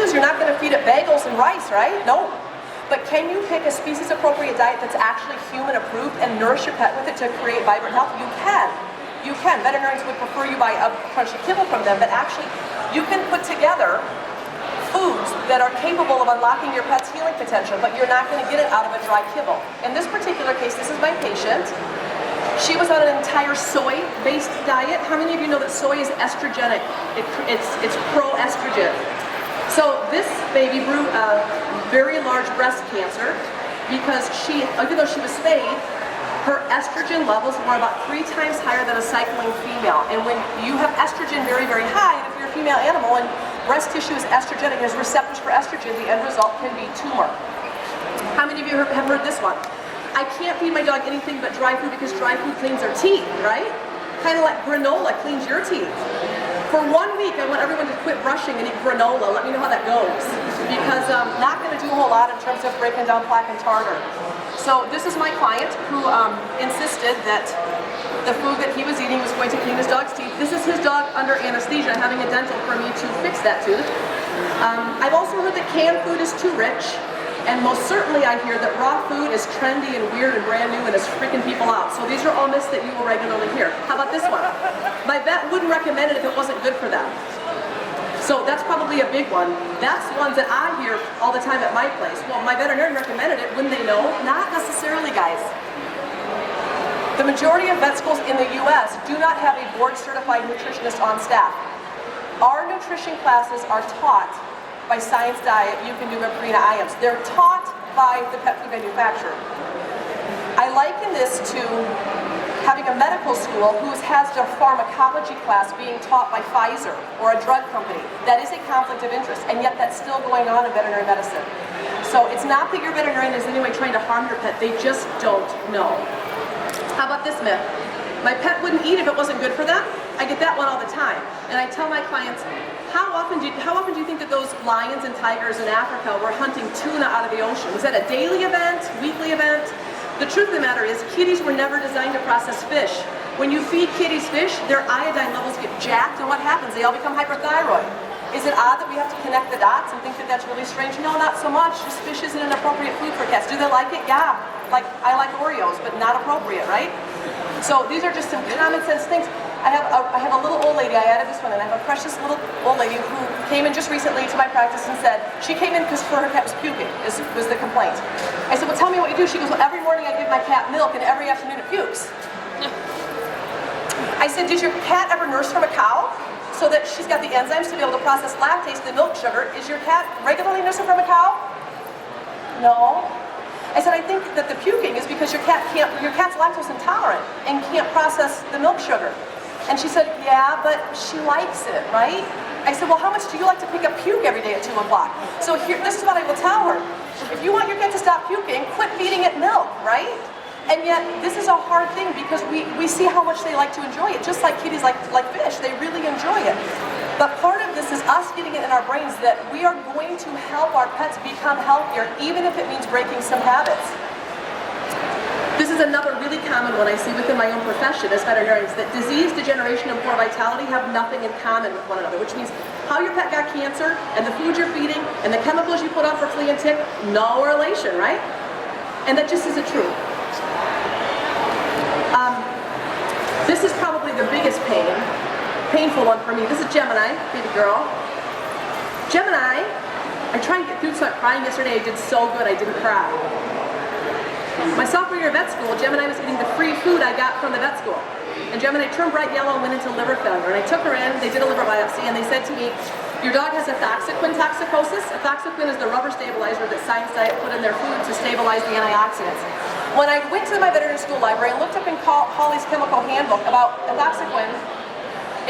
news, you're not going to feed it bagels and rice, right? No. But can you pick a species-appropriate diet that's actually human-approved and nourish your pet with it to create vibrant health? You can. You can. Veterinarians would prefer you buy a crunchy kibble from them, but actually you can put together foods that are capable of unlocking your pet's healing potential, but you're not going to get it out of a dry kibble. In this particular case, this is my patient. She was on an entire soy-based diet. How many of you know that soy is estrogenic? It's pro-estrogen. So this baby grew a very large breast cancer because even though she was spayed, her estrogen levels were about 3 times higher than a cycling female. And when you have estrogen very, very high, if you're a female animal and breast tissue is estrogenic, has receptors for estrogen, the end result can be tumor. How many of you have heard this one? I can't feed my dog anything but dry food because dry food cleans their teeth, right? Kind of like granola cleans your teeth. For 1 week, I want everyone to quit brushing and eat granola. Let me know how that goes. Because I'm not going to do a whole lot in terms of breaking down plaque and tartar. So this is my client who insisted that the food that he was eating was going to clean his dog's teeth. This is his dog under anesthesia having a dental for me to fix that tooth. I've also heard that canned food is too rich. And most certainly I hear that raw food is trendy and weird and brand new and is freaking people out. So these are all myths that you will regularly hear. How about this one? My vet wouldn't recommend it if it wasn't good for them. So that's probably a big one. That's ones that I hear all the time at my place. Well, my veterinarian recommended it. Wouldn't they know? Not necessarily, guys. The majority of vet schools in the U.S. do not have a board-certified nutritionist on staff. Our nutrition classes are taught by Science Diet, You Can Do it, Purina IAMS. They're taught by the pet food manufacturer. I liken this to having a medical school who has their pharmacology class being taught by Pfizer or a drug company. That is a conflict of interest, and yet that's still going on in veterinary medicine. So it's not that your veterinarian is in any way trying to harm your pet, they just don't know. How about this myth? My pet wouldn't eat if it wasn't good for them? I get that one all the time. And I tell my clients, how often do you think that those lions and tigers in Africa were hunting tuna out of the ocean? Was that a daily event, weekly event? The truth of the matter is, kitties were never designed to process fish. When you feed kitties fish, their iodine levels get jacked, and what happens? They all become hyperthyroid. Is it odd that we have to connect the dots and think that that's really strange? No, not so much. Just fish isn't an appropriate food for cats. Do they like it? Yeah. Like, I like Oreos, but not appropriate, right? So these are just some common sense things. I have a little old lady, I added this one, and I have a precious little old lady who came in just recently to my practice and said, she came in because her cat was puking, was the complaint. I said, well, tell me what you do. She goes, well, every morning I give my cat milk and every afternoon it pukes. I said, did your cat ever nurse from a cow? So that she's got the enzymes to be able to process lactase, the milk sugar. Is your cat regularly nursing from a cow? No. I said, I think that the puking is because your cat's lactose intolerant and can't process the milk sugar. And she said, yeah, but she likes it, right? I said, well, how much do you like to pick up puke every day at 2 o'clock? So this is what I will tell her. If you want your cat to stop puking, quit feeding it milk, right? And yet, this is a hard thing because we see how much they like to enjoy it. Just like kitties like fish, they really enjoy it. But part of this is us getting it in our brains that we are going to help our pets become healthier, even if it means breaking some habits. This is another really common one I see within my own profession as veterinarians, that disease, degeneration, and poor vitality have nothing in common with one another, which means how your pet got cancer, and the food you're feeding, and the chemicals you put on for flea and tick, no relation, right? And that just isn't true. This is probably the biggest painful one for me. This is Gemini, baby girl. Gemini, I tried to get through, so I'm crying yesterday. I did so good, I didn't cry. My sophomore year of vet school, Gemini was eating the free food I got from the vet school. And Gemini turned bright yellow and went into liver failure. And I took her in, they did a liver biopsy, and they said to me, your dog has ethoxyquin toxicosis. Ethoxyquin is the rubber stabilizer that Science Diet put in their food to stabilize the antioxidants. When I went to my veterinary school library and looked up in Hawley's chemical handbook about ethoxyquin,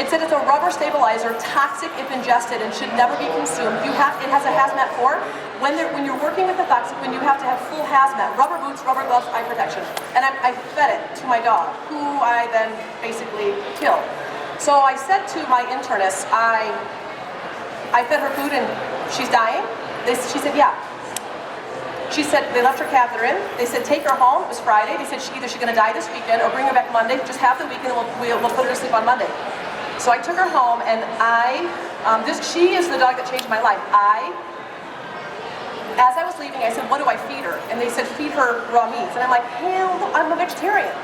it said it's a rubber stabilizer, toxic if ingested, and should never be consumed. It has a hazmat form. When you're working with ethoxyquin, you have to have full hazmat, rubber boots, rubber gloves, eye protection. And I fed it to my dog, who I then basically killed. So I said to my internist, I fed her food and she's dying. She said, yeah. She said they left her catheter in. They said take her home. It was Friday. They said either she's going to die this weekend or bring her back Monday. Just have the weekend and we'll put her to sleep on Monday. So I took her home and I She is the dog that changed my life. As I was leaving, I said, what do I feed her? And they said, feed her raw meats. And I'm like, hell no, I'm a vegetarian.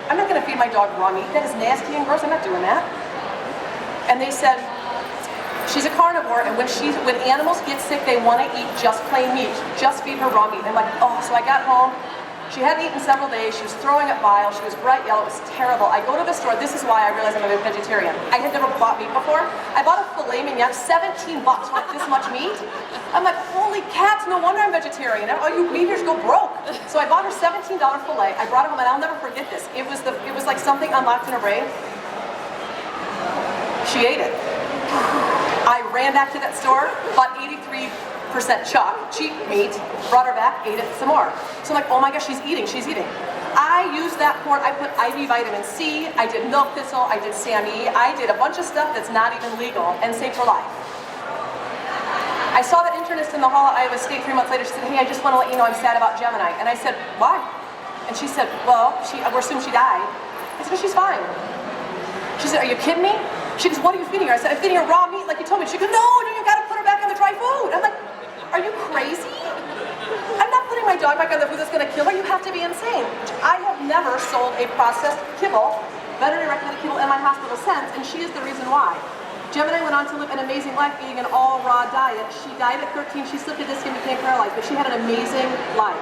I'm not gonna feed my dog raw meat. That is nasty and gross, I'm not doing that. And they said, she's a carnivore, and when animals get sick, they wanna eat just plain meat. Just feed her raw meat. And I'm like, oh, so I got home. She hadn't eaten several days, she was throwing up bile, she was bright yellow, it was terrible. I go to the store, this is why I realized I'm a vegetarian. I had never bought meat before. I bought a filet mignon, $17 for like this much meat. I'm like, holy cats, no wonder I'm vegetarian. All you meat eaters go broke. So I bought her $17 filet, I brought it home, and I'll never forget this. It was like something unlocked in her brain. She ate it. I ran back to that store, bought 83% cheap meat, brought her back, ate it some more. So I'm like, oh my gosh, she's eating. I used that corn, I put IV vitamin C, I did milk thistle, I did SAMe, I did a bunch of stuff that's not even legal and saved her life. I saw that internist in the hall at Iowa State 3 months later. She said, hey, I just want to let you know I'm sad about Gemini. And I said, why? And she said, well, we're assuming she died. I said, she's fine. She said, are you kidding me? She goes, what are you feeding her? I said, I'm feeding her raw meat like you told me. She goes, no, you got to put her back on the dry food. I'm like, are you crazy? I'm not putting my dog back on the food that's going to kill her. You have to be insane. I have never sold a processed kibble, veterinary recommended kibble, in my hospital since, and she is the reason why. Gemini went on to live an amazing life eating an all-raw diet. She died at 13. She slipped a disc and became paralyzed, but she had an amazing life.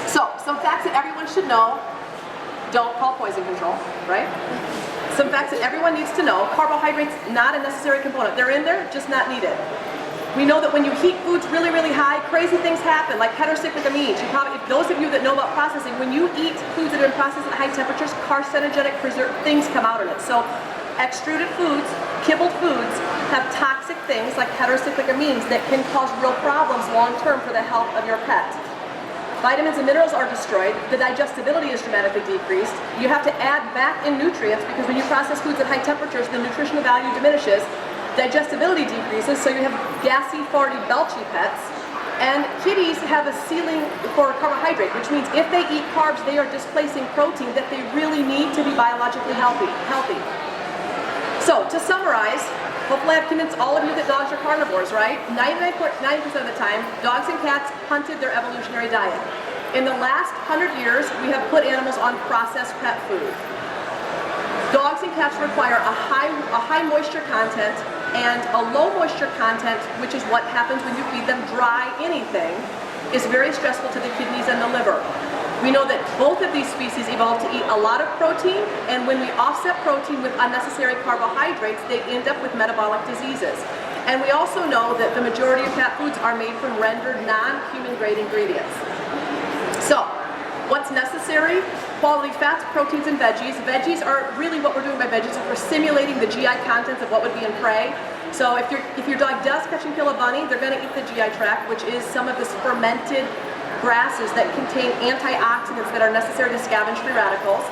So, some facts that everyone should know. Don't call poison control, right? Some facts that everyone needs to know. Carbohydrates, not a necessary component. They're in there, just not needed. We know that when you heat foods really, really high, crazy things happen, like heterocyclic amines. Those of you that know about processing, when you eat foods that are in processed at high temperatures, carcinogenic things come out in it. So, extruded foods, kibbled foods, have toxic things like heterocyclic amines that can cause real problems long-term for the health of your pet. Vitamins and minerals are destroyed, the digestibility is dramatically decreased, you have to add back in nutrients because when you process foods at high temperatures, the nutritional value diminishes, digestibility decreases, so you have gassy, farty, belchy pets, and kitties have a ceiling for carbohydrate, which means if they eat carbs, they are displacing protein that they really need to be biologically healthy. So, to summarize, hopefully I've convinced all of you that dogs are carnivores, right? 99% of the time, dogs and cats hunted their evolutionary diet. In the last 100 years, we have put animals on processed pet food. Dogs and cats require a high moisture content and a low moisture content, which is what happens when you feed them dry anything, is very stressful to the kidneys and the liver. We know that both of these species evolved to eat a lot of protein, and when we offset protein with unnecessary carbohydrates, they end up with metabolic diseases. And we also know that the majority of cat foods are made from rendered non-human grade ingredients. So, what's necessary? Quality fats, proteins, and veggies. Veggies are really what we're doing by veggies. We're simulating the GI contents of what would be in prey. So if your dog does catch and kill a bunny, they're going to eat the GI tract, which is some of this fermented grasses that contain antioxidants that are necessary to scavenge free radicals,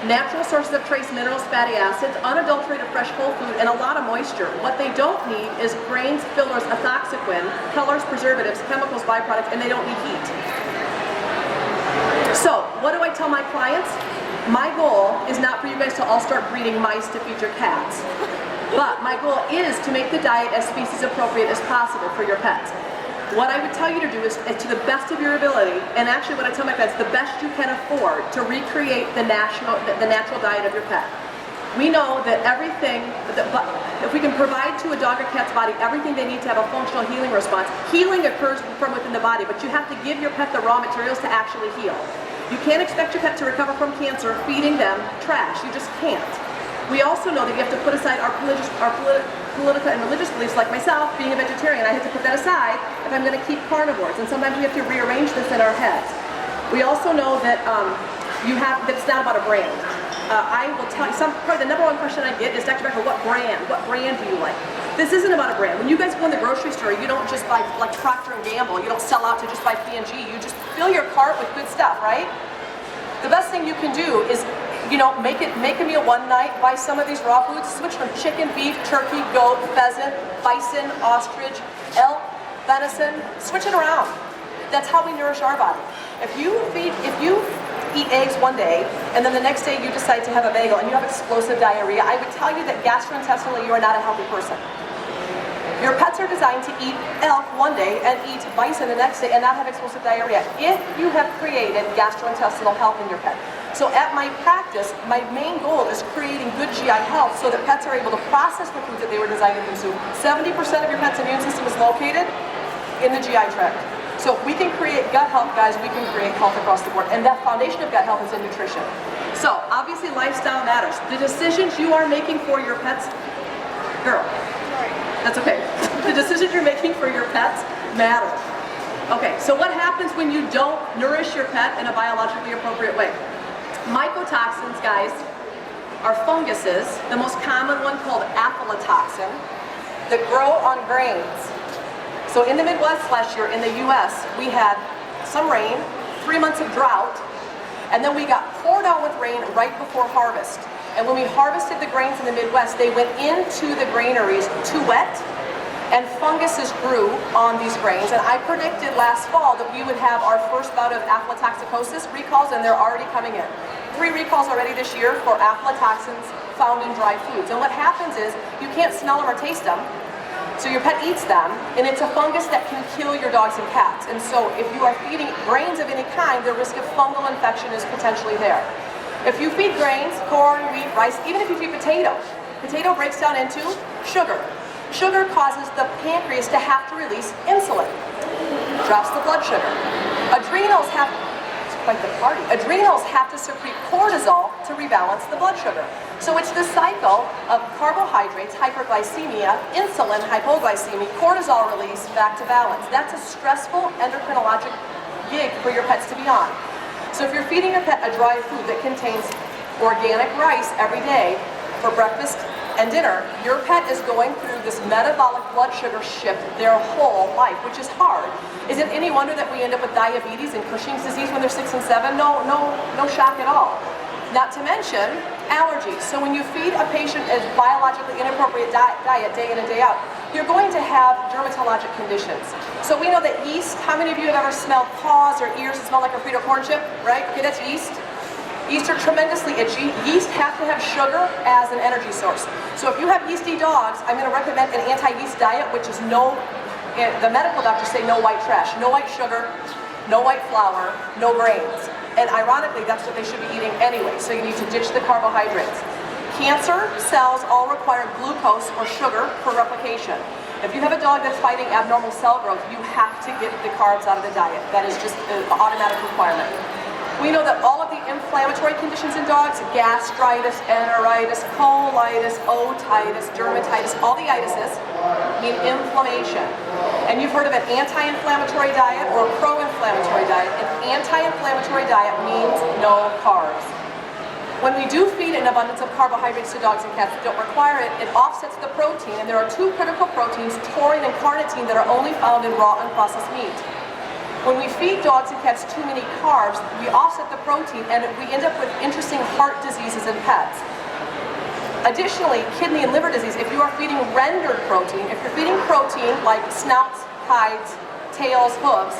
natural sources of trace minerals, fatty acids, unadulterated fresh whole food, and a lot of moisture. What they don't need is grains, fillers, ethoxyquin, colors, preservatives, chemicals, byproducts, and they don't need heat. So, what do I tell my clients? My goal is not for you guys to all start breeding mice to feed your cats. But my goal is to make the diet as species appropriate as possible for your pets. What I would tell you to do is to the best of your ability, and actually what I tell my pets, the best you can afford to recreate the natural diet of your pet. We know that if we can provide to a dog or cat's body everything they need to have a functional healing response, healing occurs from within the body, but you have to give your pet the raw materials to actually heal. You can't expect your pet to recover from cancer feeding them trash. You just can't. We also know that you have to put aside our political and religious beliefs, like myself, being a vegetarian. I have to put that aside if I'm going to keep carnivores, and sometimes we have to rearrange this in our heads. We also know that that it's not about a brand. I will tell you, probably the number one question I get is, Dr. Becker, what brand do you like? This isn't about a brand. When you guys go in the grocery store, you don't just buy like Procter & Gamble. You don't sell out to just buy P&G. You just fill your cart with good stuff, right? The best thing you can do is, make a meal one night, buy some of these raw foods, switch from chicken, beef, turkey, goat, pheasant, bison, ostrich, elk, venison, switch it around. That's how we nourish our body. If you eat eggs one day, and then the next day you decide to have a bagel and you have explosive diarrhea, I would tell you that gastrointestinally you are not a healthy person. Your pets are designed to eat elk one day and eat bison the next day and not have explosive diarrhea if you have created gastrointestinal health in your pet. So at my practice, my main goal is creating good GI health so that pets are able to process the foods that they were designed to consume. 70% of your pet's immune system is located in the GI tract. So if we can create gut health, guys, we can create health across the board. And that foundation of gut health is in nutrition. So obviously lifestyle matters. The decisions you are making for your pets, girl, that's okay. The decisions you're making for your pets matter. Okay, so what happens when you don't nourish your pet in a biologically appropriate way? Mycotoxins, guys, are funguses, the most common one called aflatoxin, that grow on grains. So in the Midwest last year, in the US, we had some rain, 3 months of drought, and then we got poured out with rain right before harvest. And when we harvested the grains in the Midwest, they went into the granaries too wet, and funguses grew on these grains. And I predicted last fall that we would have our first bout of aflatoxicosis recalls, and they're already coming in. 3 recalls already this year for aflatoxins found in dry foods. And what happens is you can't smell them or taste them, so your pet eats them, and it's a fungus that can kill your dogs and cats. And so if you are feeding grains of any kind, the risk of fungal infection is potentially there. If you feed grains, corn, wheat, rice, even if you feed potato breaks down into sugar. Sugar causes the pancreas to have to release insulin, drops the blood sugar. Adrenals have to secrete cortisol to rebalance the blood sugar. So it's the cycle of carbohydrates, hyperglycemia, insulin, hypoglycemia, cortisol release, back to balance. That's a stressful endocrinologic gig for your pets to be on. So if you're feeding your pet a dry food that contains organic rice every day for breakfast and dinner, your pet is going through this metabolic blood sugar shift their whole life, which is hard. Is it any wonder that we end up with diabetes and Cushing's disease when they're 6 and 7? No shock at all. Not to mention allergies. So when you feed a patient a biologically inappropriate diet day in and day out, you're going to have dermatologic conditions. So we know that yeast, how many of you have ever smelled paws or ears that smell like a Frito corn chip, right? Okay, that's yeast. Yeast are tremendously itchy. Yeast have to have sugar as an energy source. So if you have yeasty dogs, I'm going to recommend an anti-yeast diet, which is the medical doctors say no white trash, no white sugar, no white flour, no grains. And ironically, that's what they should be eating anyway, so you need to ditch the carbohydrates. Cancer cells all require glucose or sugar for replication. If you have a dog that's fighting abnormal cell growth, you have to get the carbs out of the diet. That is just an automatic requirement. We know that all of the inflammatory conditions in dogs, gastritis, enteritis, colitis, otitis, dermatitis, all the itises mean inflammation. And you've heard of an anti-inflammatory diet or a pro-inflammatory diet. An anti-inflammatory diet means no carbs. When we do feed an abundance of carbohydrates to dogs and cats that don't require it, it offsets the protein. And there are 2 critical proteins, taurine and carnitine, that are only found in raw unprocessed meat. When we feed dogs and cats too many carbs, we offset the protein and we end up with interesting heart diseases in pets. Additionally, kidney and liver disease, if you are feeding rendered protein, if you're feeding protein like snouts, hides, tails, hooves,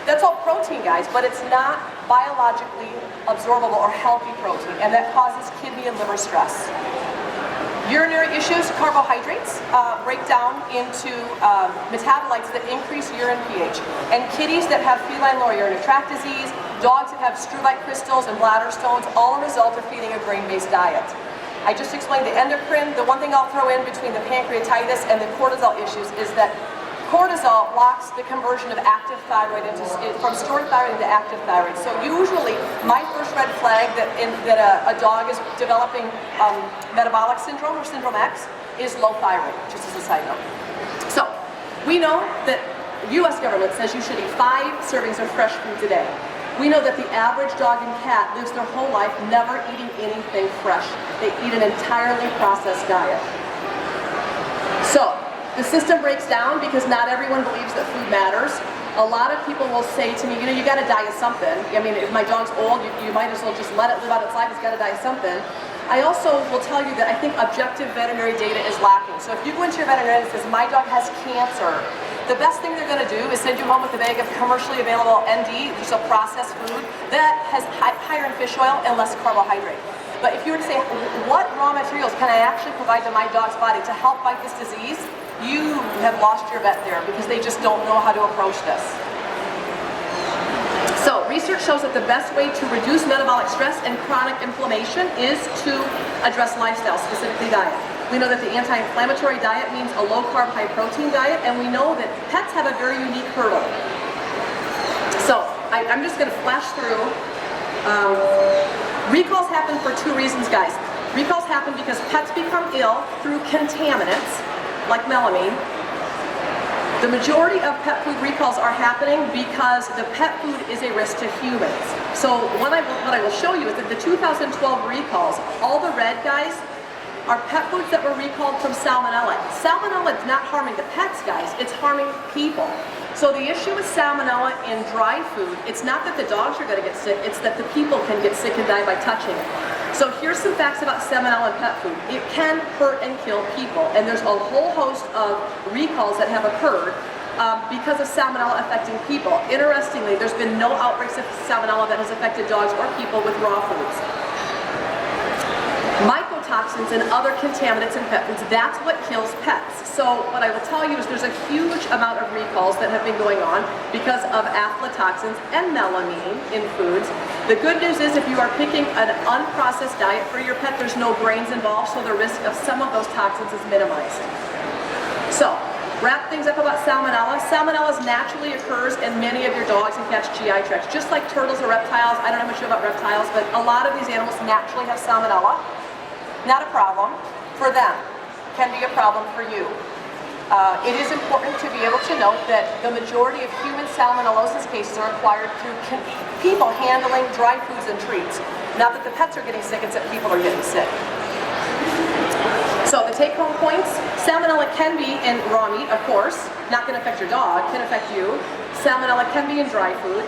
that's all protein, guys, but it's not biologically absorbable or healthy protein, and that causes kidney and liver stress. Urinary issues, carbohydrates break down into metabolites that increase urine pH. And kitties that have feline lower urinary tract disease, dogs that have struvite crystals and bladder stones, all a result of feeding a grain-based diet. I just explained the endocrine. The one thing I'll throw in between the pancreatitis and the cortisol issues is that cortisol blocks the conversion of active thyroid from stored thyroid into active thyroid. So usually, my first red flag that a dog is developing metabolic syndrome or syndrome X is low thyroid, just as a side note. So we know that the U.S. government says you should eat 5 servings of fresh foods a day. We know that the average dog and cat lives their whole life never eating anything fresh. They eat an entirely processed diet. So the system breaks down because not everyone believes that food matters. A lot of people will say to me, you got to die of something. I mean, if my dog's old, you might as well just let it live out its life. It's got to die of something. I also will tell you that I think objective veterinary data is lacking. So if you go into your veterinarian and says, my dog has cancer, the best thing they're going to do is send you home with a bag of commercially available ND, which is a processed food, that has higher in fish oil and less carbohydrate. But if you were to say, what raw materials can I actually provide to my dog's body to help fight this disease? you have lost your vet there because they just don't know how to approach this. So research shows that the best way to reduce metabolic stress and chronic inflammation is to address lifestyle, specifically diet. We know that the anti-inflammatory diet means a low-carb, high-protein diet, and we know that pets have a very unique hurdle. So I'm just going to flash through. Recalls happen for two reasons, guys. Recalls happen because pets become ill through contaminants, like melamine. The majority of pet food recalls are happening because the pet food is a risk to humans. So what I will show you is that the 2012 recalls, all the red guys, are pet foods that were recalled from salmonella. Salmonella is not harming the pets, guys, it's harming people. So the issue with salmonella in dry food, it's not that the dogs are going to get sick, it's that the people can get sick and die by touching it. So here's some facts about salmonella in pet food. It can hurt and kill people, and there's a whole host of recalls that have occurred because of salmonella affecting people. Interestingly, there's been no outbreaks of salmonella that has affected dogs or people with raw foods. Mycotoxins and other contaminants in pet foods, that's what kills pets. So what I will tell you is there's a huge amount of recalls that have been going on because of aflatoxins and melamine in foods. The good news is if you are picking an unprocessed diet for your pet, there's no grains involved, so the risk of some of those toxins is minimized. So, wrap things up about salmonella. Salmonella naturally occurs in many of your dogs and cats' GI tracts. Just like turtles or reptiles, I don't know much about reptiles, but a lot of these animals naturally have salmonella. Not a problem for them, can be a problem for you. It is important to be able to note that the majority of human salmonellosis cases are acquired through people handling dry foods and treats. Not that the pets are getting sick, it's that people are getting sick. So the take-home points, salmonella can be in raw meat, of course, not going to affect your dog, can affect you. Salmonella can be in dry foods.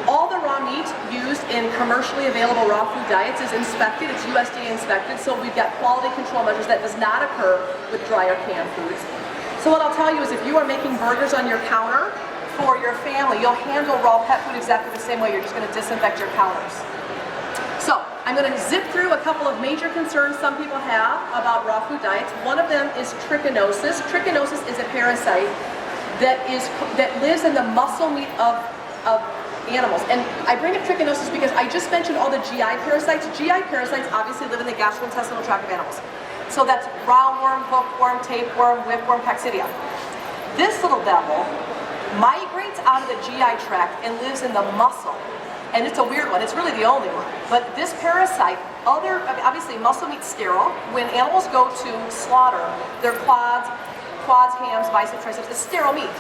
All the raw meat used in commercially available raw food diets is inspected, it's USDA inspected, so we've got quality control measures that does not occur with dry or canned foods. So what I'll tell you is if you are making burgers on your counter for your family, you'll handle raw pet food exactly the same way, you're just going to disinfect your counters. So I'm going to zip through a couple of major concerns some people have about raw food diets. One of them is trichinosis. Trichinosis is a parasite that lives in the muscle meat of animals. And I bring up trichinosis because I just mentioned all the GI parasites. GI parasites obviously live in the gastrointestinal tract of animals. So that's roundworm, hookworm, tapeworm, whipworm, coccidia. This little devil migrates out of the GI tract and lives in the muscle. And it's a weird one, it's really the only one. But this parasite, obviously muscle meat's sterile. When animals go to slaughter, their quads, hams, biceps, triceps, it's sterile meat.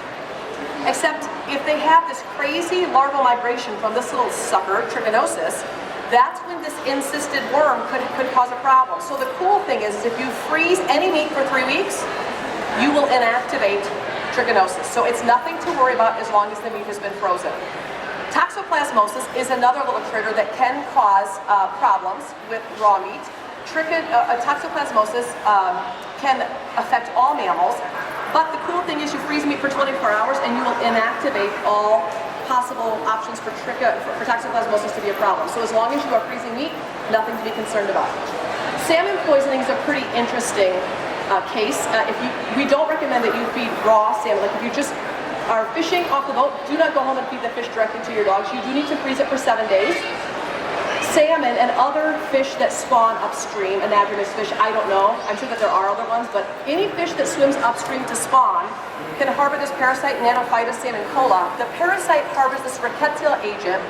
Except if they have this crazy larval migration from this little sucker, trichinosis, that's when this encysted worm could cause a problem. So the cool thing is if you freeze any meat for 3 weeks, you will inactivate trichinosis. So it's nothing to worry about as long as the meat has been frozen. Toxoplasmosis is another little critter that can cause problems with raw meat. Toxoplasmosis can affect all mammals, but the cool thing is you freeze meat for 24 hours and you will inactivate all possible options for toxoplasmosis to be a problem. So as long as you are freezing meat, nothing to be concerned about. Salmon poisoning is a pretty interesting case. We don't recommend that you feed raw salmon. Like if you just are fishing off the boat, do not go home and feed the fish directly to your dogs. You do need to freeze it for 7 days. Salmon and other fish that spawn upstream, anadromous fish, I don't know. I'm sure that there are other ones, but any fish that swims upstream to spawn can harbor this parasite, Nanophytus salmonella. The parasite harbors this rickettsial agent,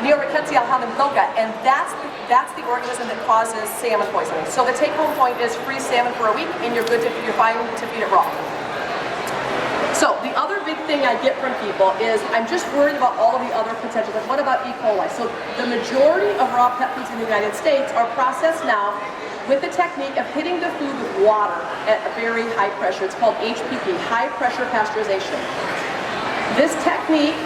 Neorickettsial hamiltoga, and that's the organism that causes salmon poisoning. So the take-home point is freeze salmon for a week, and you're fine to feed it raw. So the other big thing I get from people is I'm just worried about all of the other potential, but what about E. coli? So the majority of raw pet foods in the United States are processed now with the technique of hitting the food with water at a very high pressure. It's called HPP, high pressure pasteurization. This technique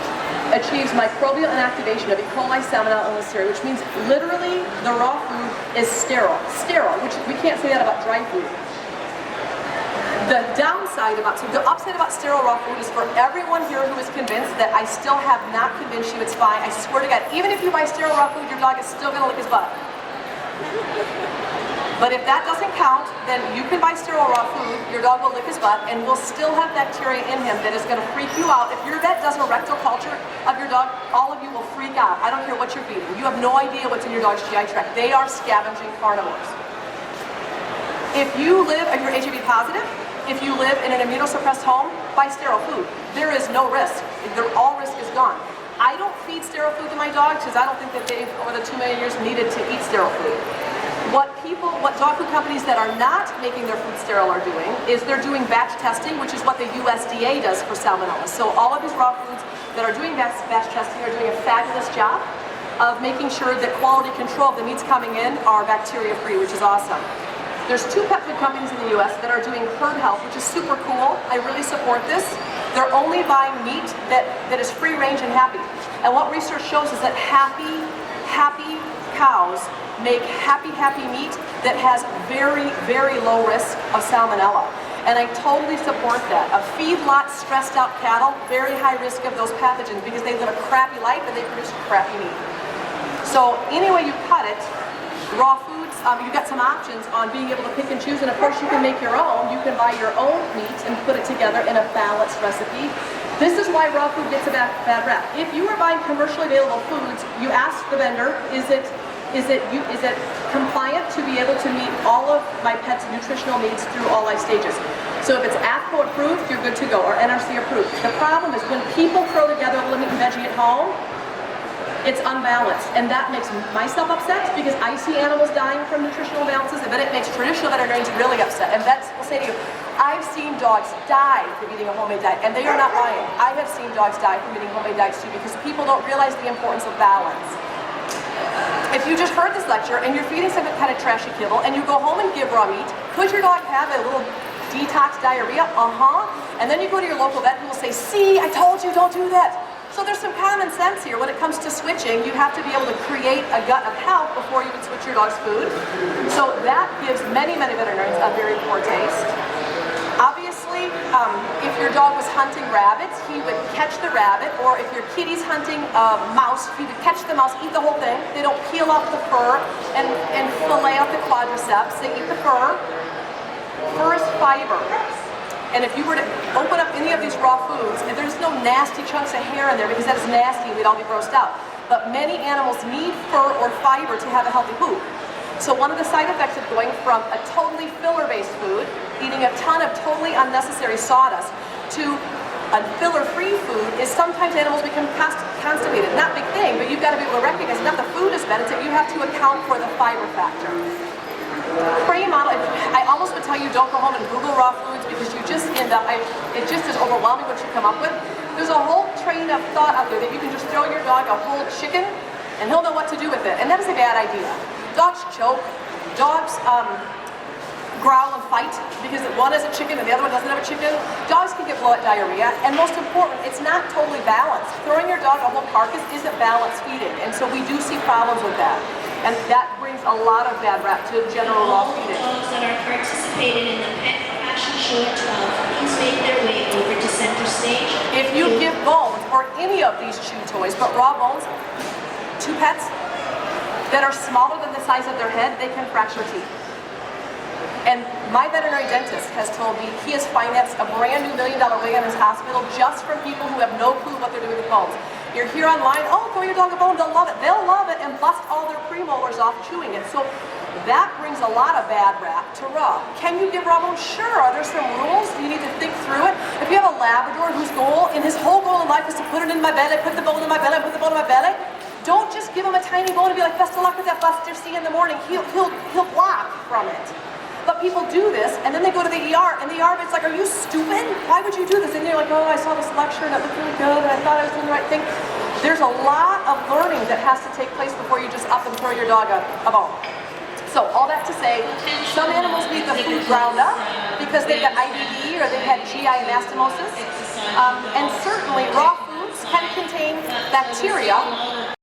achieves microbial inactivation of E. coli, salmonella, and listeria, which means literally the raw food is sterile. Sterile, which we can't say that about dry food. The upside about sterile raw food is for everyone here who is convinced that I still have not convinced you it's fine. I swear to God, even if you buy sterile raw food, your dog is still going to lick his butt. But if that doesn't count, then you can buy sterile raw food, your dog will lick his butt, and will still have bacteria in him that is going to freak you out. If your vet does a rectal culture of your dog, all of you will freak out. I don't care what you're feeding. You have no idea what's in your dog's GI tract. They are scavenging carnivores. If you're HIV positive, if you live in an immunosuppressed home, buy sterile food. There is no risk. All risk is gone. I don't feed sterile food to my dogs because I don't think that they've, over the 2 million years, needed to eat sterile food. What dog food companies that are not making their food sterile are doing is they're doing batch testing, which is what the USDA does for salmonella. So all of these raw foods that are doing batch testing are doing a fabulous job of making sure that quality control of the meats coming in are bacteria-free, which is awesome. There's 2 pet food companies in the US that are doing herd health, which is super cool. I really support this. They're only buying meat that is free range and happy. And what research shows is that happy cows make happy meat that has very, very low risk of salmonella. And I totally support that. A feedlot stressed out cattle, very high risk of those pathogens because they live a crappy life and they produce crappy meat. So any way you cut it, raw foods, you've got some options on being able to pick and choose, and of course you can make your own. You can buy your own meat and put it together in a balanced recipe. This is why raw food gets a bad rap. If you are buying commercially available foods, you ask the vendor, is it compliant to be able to meet all of my pet's nutritional needs through all life stages? So if it's AFCO approved, you're good to go, or NRC approved. The problem is when people throw together a little meat and veggie at home, it's unbalanced, and that makes myself upset because I see animals dying from nutritional imbalances, and then it makes traditional veterinarians really upset. And vets will say to you, I've seen dogs die from eating a homemade diet, and they are not lying. I have seen dogs die from eating homemade diets too because people don't realize the importance of balance. If you just heard this lecture and you're feeding some kind of trashy kibble and you go home and give raw meat, could your dog have a little detox diarrhea? And then you go to your local vet who will say, see, I told you, don't do that. So there's some common sense here. When it comes to switching, you have to be able to create a gut of health before you can switch your dog's food. So that gives many veterinarians a very poor taste. Obviously, if your dog was hunting rabbits, he would catch the rabbit, or if your kitty's hunting a mouse, he would catch the mouse, eat the whole thing. They don't peel off the fur and fillet out the quadriceps. They eat the fur. Fur is fiber. And if you were to open up any of these raw foods, and there's no nasty chunks of hair in there because that is nasty and we'd all be grossed out. But many animals need fur or fiber to have a healthy poop. So one of the side effects of going from a totally filler-based food, eating a ton of totally unnecessary sawdust, to a filler-free food is sometimes animals become constipated. Not a big thing, but you've got to be able to recognize not the food is bad, it's that you have to account for the fiber factor. Prey model, I almost would tell you don't go home and Google raw foods because you just end up, it just is overwhelming what you come up with. There's a whole train of thought out there that you can just throw your dog a whole chicken and he'll know what to do with it. And that is a bad idea. Dogs choke, dogs growl and fight because one is a chicken and the other one doesn't have a chicken. Dogs can get blowout diarrhea, and most important, it's not totally balanced. Throwing your dog a whole carcass isn't balanced feeding, and so we do see problems with that. And that brings a lot of bad rap to general raw feeding. All dogs that are participated in the Pet Fashion Show at 12, please make their way over to center stage. If you give bones or any of these chew toys, but raw bones, to pets that are smaller than the size of their head, they can fracture teeth. And my veterinary dentist has told me he has financed a brand new $1 million wig in his hospital just from people who have no clue what they're doing with bones. You're here online, oh, throw your dog a bone, they'll love it. They'll love it and bust all their premolars off chewing it. So that brings a lot of bad rap to raw. Can you give raw bones? Sure. Are there some rules? Do you need to think through it? If you have a Labrador whose whole goal in life is to put it in my belly, put the bone in my belly, put the bone in my belly, don't just give him a tiny bone and be like, best of luck with that Buster, see you in the morning. He'll block from it. But people do this, and then they go to the ER, and the ER is like, are you stupid? Why would you do this? And they're like, oh, I saw this lecture, and it looked really good, and I thought I was doing the right thing. There's a lot of learning that has to take place before you just up and throw your dog a bone. So all that to say, some animals need the food ground up because they've got IBD or they've had GI anastomosis. And certainly raw foods can contain bacteria